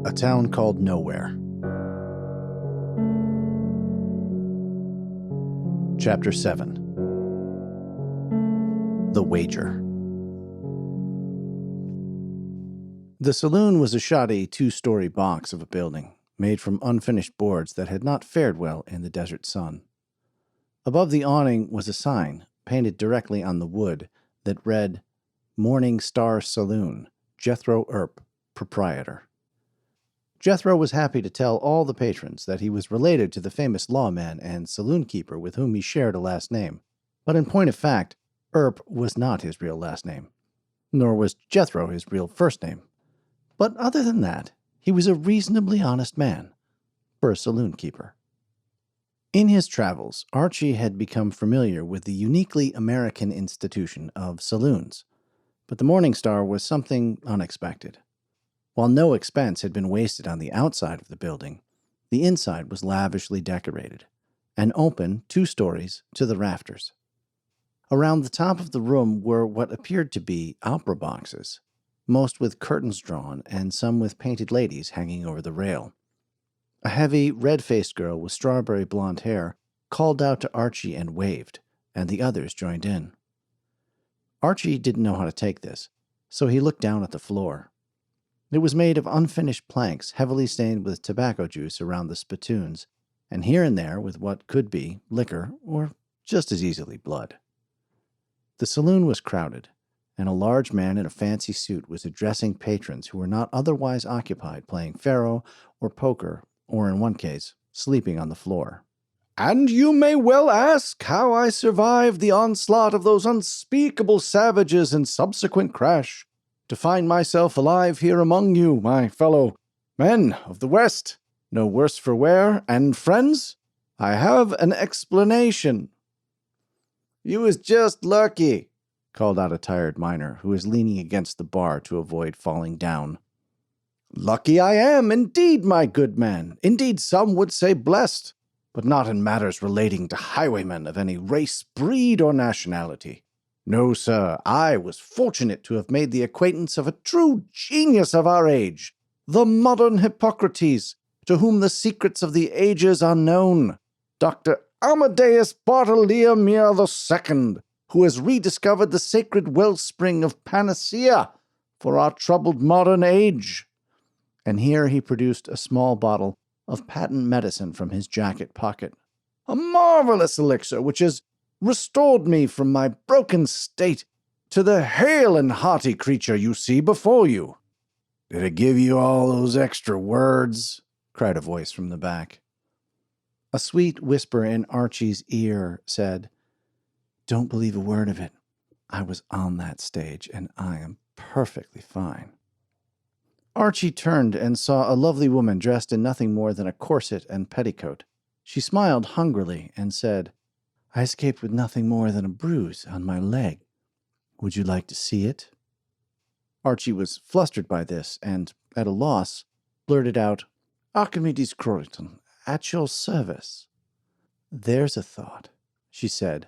A town called Nowhere. Chapter 7. The Wager. The saloon was a shoddy two-story box of a building, made from unfinished boards that had not fared well in the desert sun. Above the awning was a sign, painted directly on the wood, that read, Morning Star Saloon, Jethro Earp, Proprietor. Jethro was happy to tell all the patrons that he was related to the famous lawman and saloon-keeper with whom he shared a last name, but in point of fact, Earp was not his real last name, nor was Jethro his real first name. But other than that, he was a reasonably honest man for a saloon-keeper. In his travels, Archie had become familiar with the uniquely American institution of saloons, but the Morning Star was something unexpected. While no expense had been wasted on the outside of the building, the inside was lavishly decorated, and open 2 stories to the rafters. Around the top of the room were what appeared to be opera boxes, most with curtains drawn and some with painted ladies hanging over the rail. A heavy, red-faced girl with strawberry blonde hair called out to Archie and waved, and the others joined in. Archie didn't know how to take this, so he looked down at the floor. It was made of unfinished planks heavily stained with tobacco juice around the spittoons, and here and there with what could be liquor or just as easily blood. The saloon was crowded, and a large man in a fancy suit was addressing patrons who were not otherwise occupied playing faro or poker, or in one case, sleeping on the floor. "And you may well ask how I survived the onslaught of those unspeakable savages and subsequent crash, to find myself alive here among you, my fellow men of the West, no worse for wear, and friends, I have an explanation." "You was just lucky," called out a tired miner who was leaning against the bar to avoid falling down. "Lucky I am, indeed, my good man. Indeed, some would say blessed, but not in matters relating to highwaymen of any race, breed, or nationality. No, sir, I was fortunate to have made the acquaintance of a true genius of our age, the modern Hippocrates, to whom the secrets of the ages are known, Dr. Amadeus Bartolomeo II, who has rediscovered the sacred wellspring of panacea for our troubled modern age." And here he produced a small bottle of patent medicine from his jacket pocket. "A marvelous elixir which has restored me from my broken state to the hale and hearty creature you see before you." "Did it give you all those extra words?" cried a voice from the back. A sweet whisper in Archie's ear said, "Don't believe a word of it. I was on that stage, and I am perfectly fine." Archie turned and saw a lovely woman dressed in nothing more than a corset and petticoat. She smiled hungrily and said, "I escaped with nothing more than a bruise on my leg. Would you like to see it?" Archie was flustered by this, and, at a loss, blurted out, "Archimedes Croriton, at your service." "There's a thought," she said.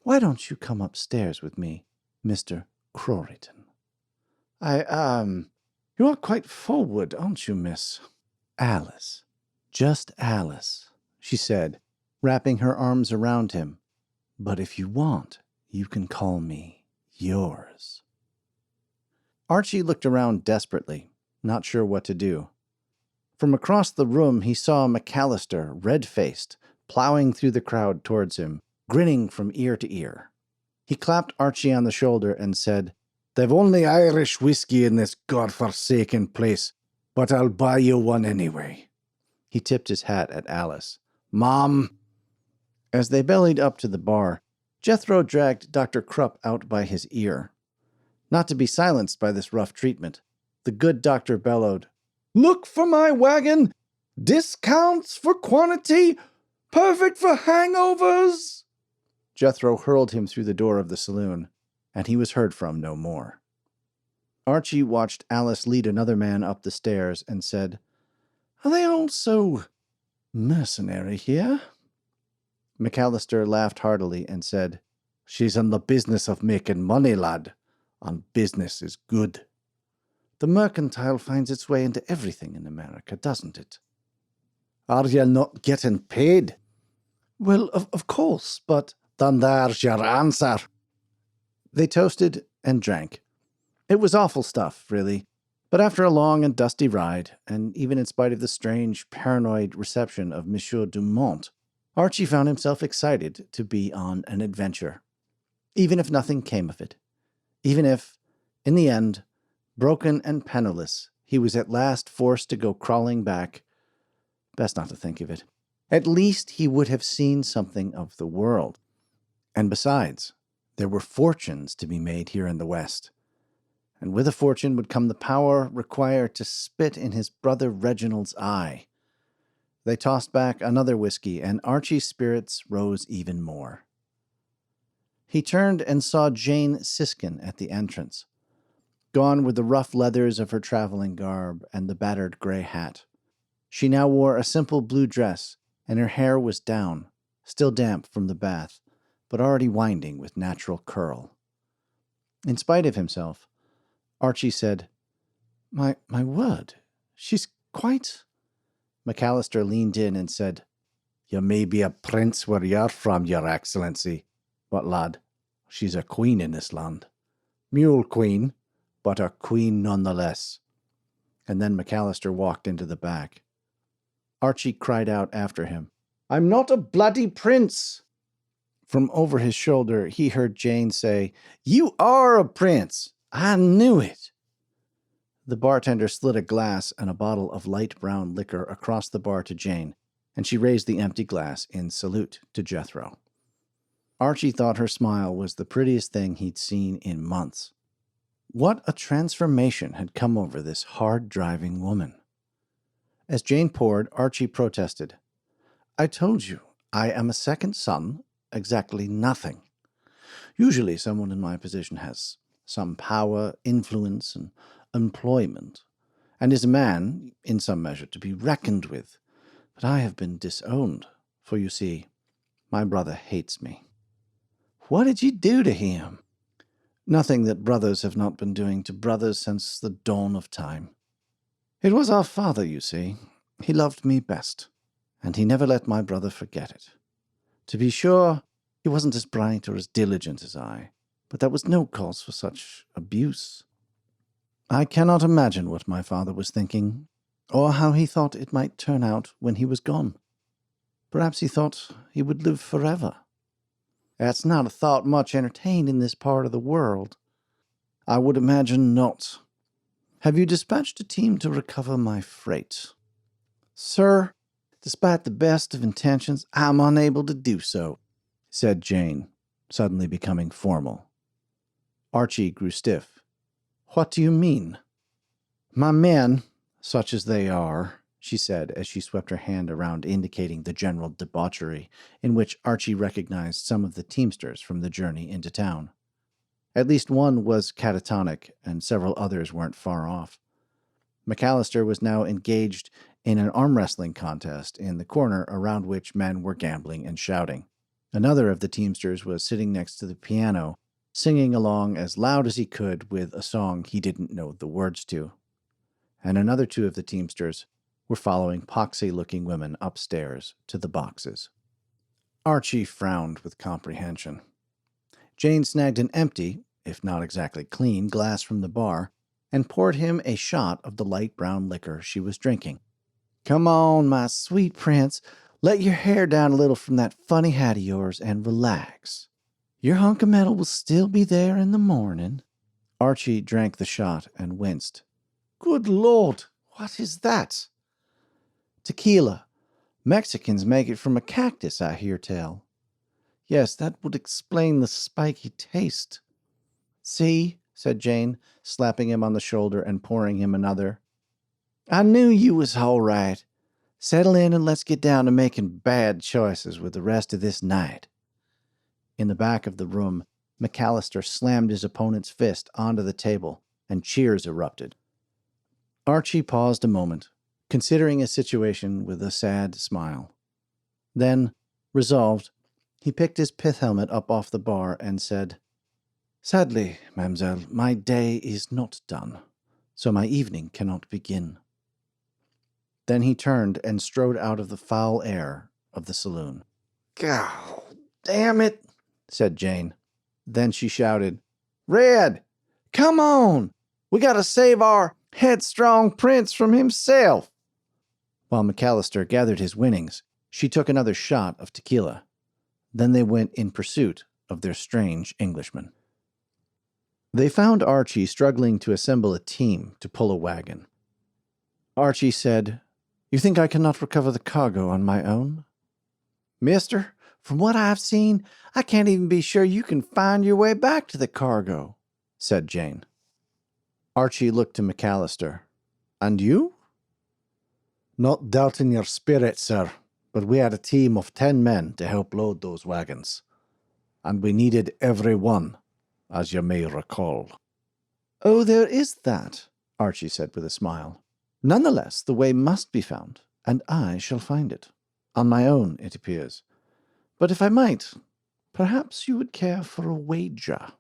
"Why don't you come upstairs with me, Mr. Croriton?" You are quite forward, aren't you, Miss?" "Alice. Just Alice," she said, wrapping her arms around him. "But if you want, you can call me yours." Archie looked around desperately, not sure what to do. From across the room he saw McAllister, red-faced, plowing through the crowd towards him, grinning from ear to ear. He clapped Archie on the shoulder and said, "They've only Irish whiskey in this god-forsaken place, but I'll buy you one anyway." He tipped his hat at Alice. "Mom!" As they bellied up to the bar, Jethro dragged Dr. Krupp out by his ear. Not to be silenced by this rough treatment, the good doctor bellowed, "Look for my wagon! Discounts for quantity! Perfect for hangovers!" Jethro hurled him through the door of the saloon, and he was heard from no more. Archie watched Alice lead another man up the stairs and said, "Are they all so mercenary here?" McAllister laughed heartily and said, "She's in the business of making money, lad, and business is good. The mercantile finds its way into everything in America, doesn't it? Are you not getting paid? Well, of course, but... Then there's your answer. They toasted and drank. It was awful stuff, really. But after a long and dusty ride, and even in spite of the strange, paranoid reception of Monsieur Dumont, Archie found himself excited to be on an adventure. Even if nothing came of it. Even if, in the end, broken and penniless, he was at last forced to go crawling back. Best not to think of it. At least he would have seen something of the world. And besides, there were fortunes to be made here in the West. And with a fortune would come the power required to spit in his brother Reginald's eye. They tossed back another whiskey, and Archie's spirits rose even more. He turned and saw Jane Siskin at the entrance. Gone were the rough leathers of her traveling garb and the battered gray hat. She now wore a simple blue dress, and her hair was down, still damp from the bath, but already winding with natural curl. In spite of himself, Archie said, My word, she's quite... McAllister leaned in and said, You may be a prince where you're from, your excellency, but lad, she's a queen in this land. Mule queen, but a queen nonetheless. And then McAllister walked into the back. Archie cried out after him, I'm not a bloody prince. From over his shoulder, he heard Jane say, You are a prince. I knew it. The bartender slid a glass and a bottle of light brown liquor across the bar to Jane, and she raised the empty glass in salute to Jethro. Archie thought her smile was the prettiest thing he'd seen in months. What a transformation had come over this hard-driving woman. As Jane poured, Archie protested, I told you, I am a second son, exactly nothing. Usually someone in my position has some power, influence, and employment, and is a man, in some measure, to be reckoned with. But I have been disowned, for you see, my brother hates me. What did you do to him? Nothing that brothers have not been doing to brothers since the dawn of time. It was our father, you see. He loved me best, and he never let my brother forget it. To be sure, he wasn't as bright or as diligent as I, but that was no cause for such abuse. I cannot imagine what my father was thinking, or how he thought it might turn out when he was gone. Perhaps he thought he would live forever. That's not a thought much entertained in this part of the world. I would imagine not. Have you dispatched a team to recover my freight? Sir, despite the best of intentions, I am unable to do so, said Jane, suddenly becoming formal. Archie grew stiff. What do you mean? My men, such as they are, she said as she swept her hand around indicating the general debauchery in which Archie recognized some of the teamsters from the journey into town. At least one was catatonic, and several others weren't far off. McAllister was now engaged in an arm wrestling contest in the corner around which men were gambling and shouting. Another of the teamsters was sitting next to the piano, singing along as loud as he could with a song he didn't know the words to. And another two of the teamsters were following poxy-looking women upstairs to the boxes. Archie frowned with comprehension. Jane snagged an empty, if not exactly clean, glass from the bar and poured him a shot of the light brown liquor she was drinking. Come on, my sweet prince, let your hair down a little from that funny hat of yours and relax. Your hunk of metal will still be there in the morning. Archie drank the shot and winced. Good Lord, what is that? Tequila. Mexicans make it from a cactus, I hear tell. Yes, that would explain the spiky taste. See, said Jane, slapping him on the shoulder and pouring him another. I knew you was all right. Settle in and let's get down to making bad choices with the rest of this night. In the back of the room, McAllister slammed his opponent's fist onto the table, and cheers erupted. Archie paused a moment, considering his situation with a sad smile. Then, resolved, he picked his pith helmet up off the bar and said, Sadly, mademoiselle, my day is not done. so my evening cannot begin." Then he turned and strode out of the foul air of the saloon. "God damn it," said Jane. Then she shouted, "Red, come on! We gotta save our headstrong prince from himself." While McAllister gathered his winnings, she took another shot of tequila. Then they went in pursuit of their strange Englishman. They found Archie struggling to assemble a team to pull a wagon. Archie said, "You think I cannot recover the cargo on my own?" "Mister, from what I've seen, I can't even be sure you can find your way back to the cargo," said Jane. Archie looked to McAllister. "And you?" "Not doubting your spirit, sir, but we had a team of 10 men to help load those wagons. And we needed every one, as you may recall." "Oh, there is that," Archie said with a smile. "Nonetheless, the way must be found, and I shall find it. On my own, it appears. But if I might, perhaps you would care for a wager."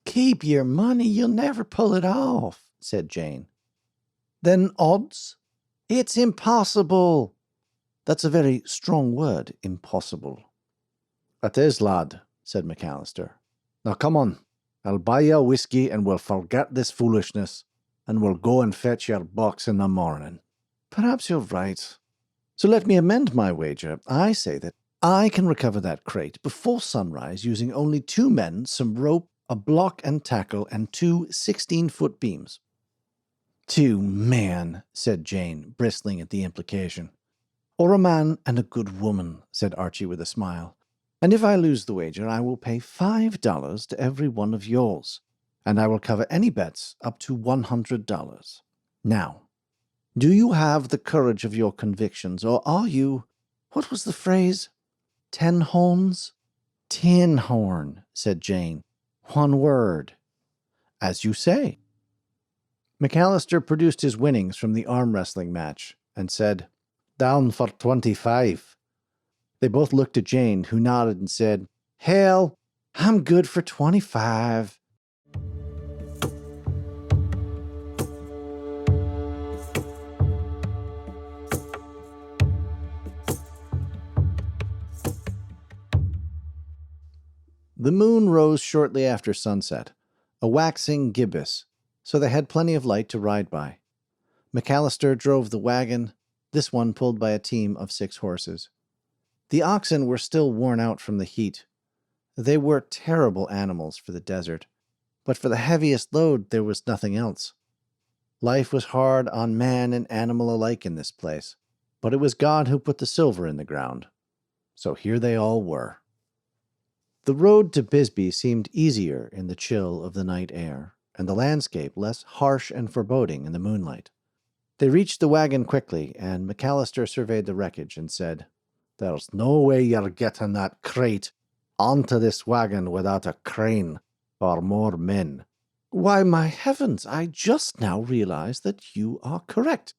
"Keep your money, you'll never pull it off," said Jane. "Then odds?" "It's impossible." "That's a very strong word, impossible." "It is, lad," said McAllister. "Now come on, I'll buy you a whiskey and we'll forget this foolishness, and we'll go and fetch your box in the morning." "Perhaps you're right. So let me amend my wager. I say that I can recover that crate before sunrise using only 2 men, some rope, a block and tackle, and 2 16-foot beams." "2 men," said Jane, bristling at the implication. "Or a man and a good woman," said Archie with a smile. "And if I lose the wager, I will pay $5 to every one of yours, and I will cover any bets up to $100. Now, do you have the courage of your convictions, or are you, what was the phrase? 10 horns? "Tin horn," said Jane. "One word." "As you say." McAllister produced his winnings from the arm wrestling match and said, "Down for 25. They both looked at Jane, who nodded and said, "Hell, I'm good for 25. The moon rose shortly after sunset, a waxing gibbous, so they had plenty of light to ride by. McAllister drove the wagon, this one pulled by a team of 6 horses. The oxen were still worn out from the heat. They were terrible animals for the desert, but for the heaviest load there was nothing else. Life was hard on man and animal alike in this place, but it was God who put the silver in the ground. So here they all were. The road to Bisbee seemed easier in the chill of the night air, and the landscape less harsh and foreboding in the moonlight. They reached the wagon quickly, and McAllister surveyed the wreckage and said, "There's no way you're getting that crate onto this wagon without a crane or more men." "Why, my heavens, I just now realized that you are correct,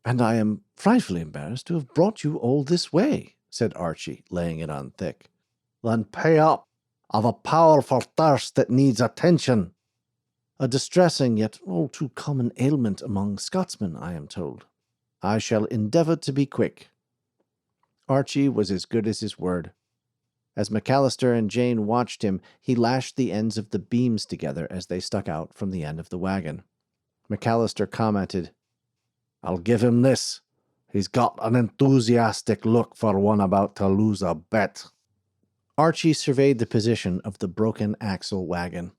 and I am frightfully embarrassed to have brought you all this way," said Archie, laying it on thick. "Then pay up. I've a powerful thirst that needs attention." "A distressing yet all too common ailment among Scotsmen, I am told. I shall endeavour to be quick." Archie was as good as his word. As McAllister and Jane watched him, he lashed the ends of the beams together as they stuck out from the end of the wagon. McAllister commented, "I'll give him this. He's got an enthusiastic look for one about to lose a bet." Archie surveyed the position of the broken axle wagon.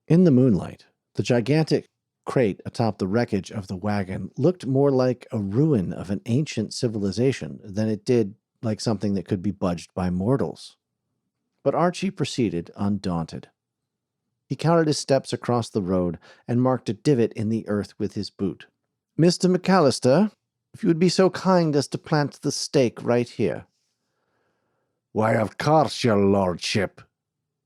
In the moonlight, the gigantic crate atop the wreckage of the wagon looked more like a ruin of an ancient civilization than it did like something that could be budged by mortals. But Archie proceeded undaunted. He counted his steps across the road and marked a divot in the earth with his boot. "Mr. McAllister, if you would be so kind as to plant the stake right here." "Why, of course, your lordship,"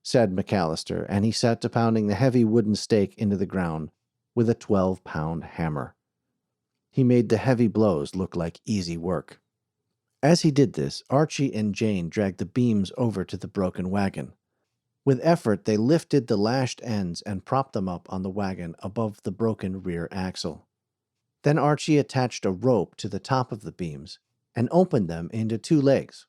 said McAllister, and he set to pounding the heavy wooden stake into the ground with a 12-pound hammer. He made the heavy blows look like easy work. As he did this, Archie and Jane dragged the beams over to the broken wagon. With effort, they lifted the lashed ends and propped them up on the wagon above the broken rear axle. Then Archie attached a rope to the top of the beams and opened them into 2 legs.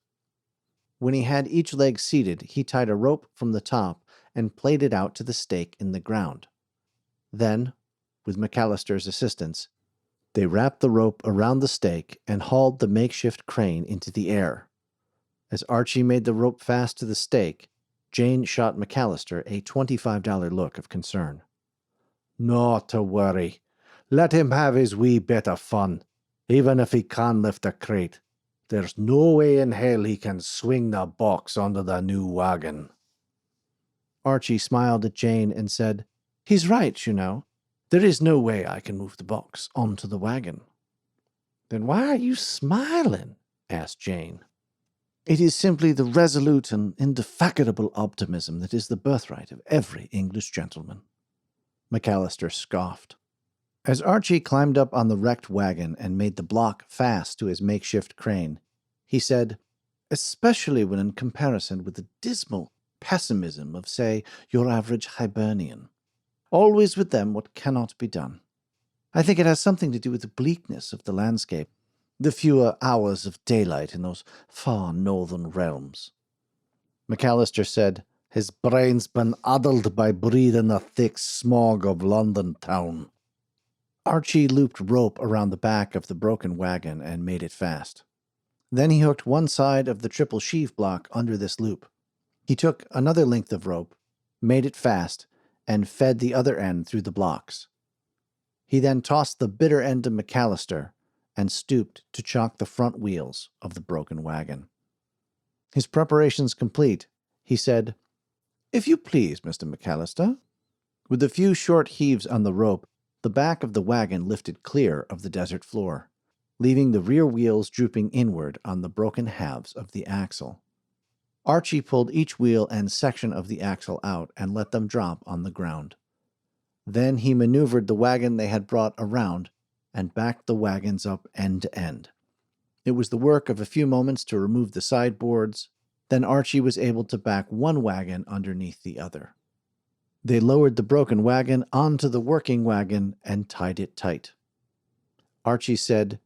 When he had each leg seated, he tied a rope from the top and played it out to the stake in the ground. Then, with McAllister's assistance, they wrapped the rope around the stake and hauled the makeshift crane into the air. As Archie made the rope fast to the stake, Jane shot McAllister a $25 look of concern. "Not to worry. Let him have his wee bit of fun, even if he can't lift a crate. There's no way in hell he can swing the box onto the new wagon." Archie smiled at Jane and said, "He's right, you know. There is no way I can move the box onto the wagon." "Then why are you smiling?" asked Jane. "It is simply the resolute and indefatigable optimism that is the birthright of every English gentleman." McAllister scoffed. As Archie climbed up on the wrecked wagon and made the block fast to his makeshift crane, he said, "Especially when in comparison with the dismal pessimism of, say, your average Hibernian. Always with them what cannot be done. I think it has something to do with the bleakness of the landscape, the fewer hours of daylight in those far northern realms." McAllister said, "His brain's been addled by breathing the thick smog of London town." Archie looped rope around the back of the broken wagon and made it fast. Then he hooked one side of the triple sheave block under this loop. He took another length of rope, made it fast, and fed the other end through the blocks. He then tossed the bitter end to McAllister and stooped to chock the front wheels of the broken wagon. His preparations complete, he said, "If you please, Mr. McAllister." With a few short heaves on the rope, the back of the wagon lifted clear of the desert floor, leaving the rear wheels drooping inward on the broken halves of the axle. Archie pulled each wheel and section of the axle out and let them drop on the ground. Then he maneuvered the wagon they had brought around and backed the wagons up end to end. It was the work of a few moments to remove the sideboards. Then Archie was able to back one wagon underneath the other. They lowered the broken wagon onto the working wagon and tied it tight. Archie said,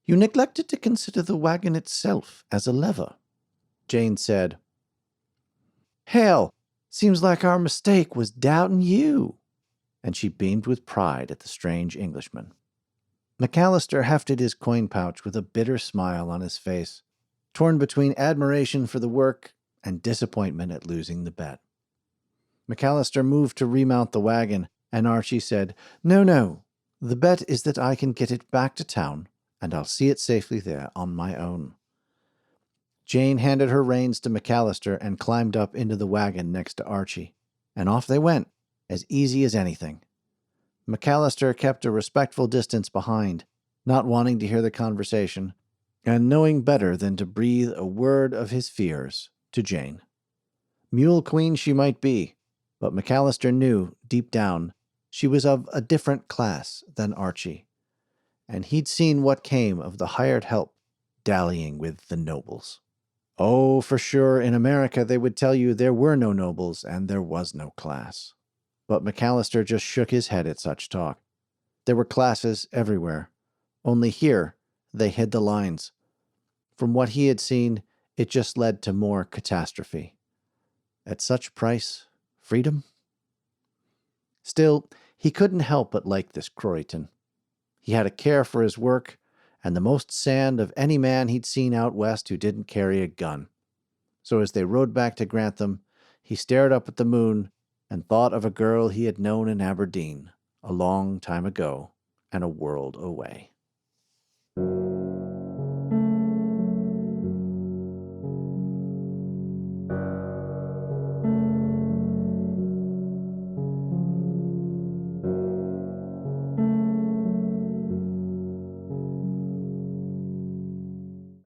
"You neglected to consider the wagon itself as a lever." Jane said, "Hell, seems like our mistake was doubting you." And she beamed with pride at the strange Englishman. McAllister hefted his coin pouch with a bitter smile on his face, torn between admiration for the work and disappointment at losing the bet. McAllister moved to remount the wagon, and Archie said, No, the bet is that I can get it back to town, and I'll see it safely there on my own." Jane handed her reins to McAllister and climbed up into the wagon next to Archie, and off they went, as easy as anything. McAllister kept a respectful distance behind, not wanting to hear the conversation, and knowing better than to breathe a word of his fears to Jane. Mule Queen she might be, but McAllister knew, deep down, she was of a different class than Archie, and he'd seen what came of the hired help dallying with the nobles. Oh, for sure, in America they would tell you there were no nobles and there was no class. But McAllister just shook his head at such talk. There were classes everywhere. Only here, they hid the lines. From what he had seen, it just led to more catastrophe. At such price, freedom? Still, he couldn't help but like this Croyton. He had a care for his work, and the most sand of any man he'd seen out west who didn't carry a gun. So as they rode back to Grantham, he stared up at the moon and thought of a girl he had known in Aberdeen a long time ago and a world away.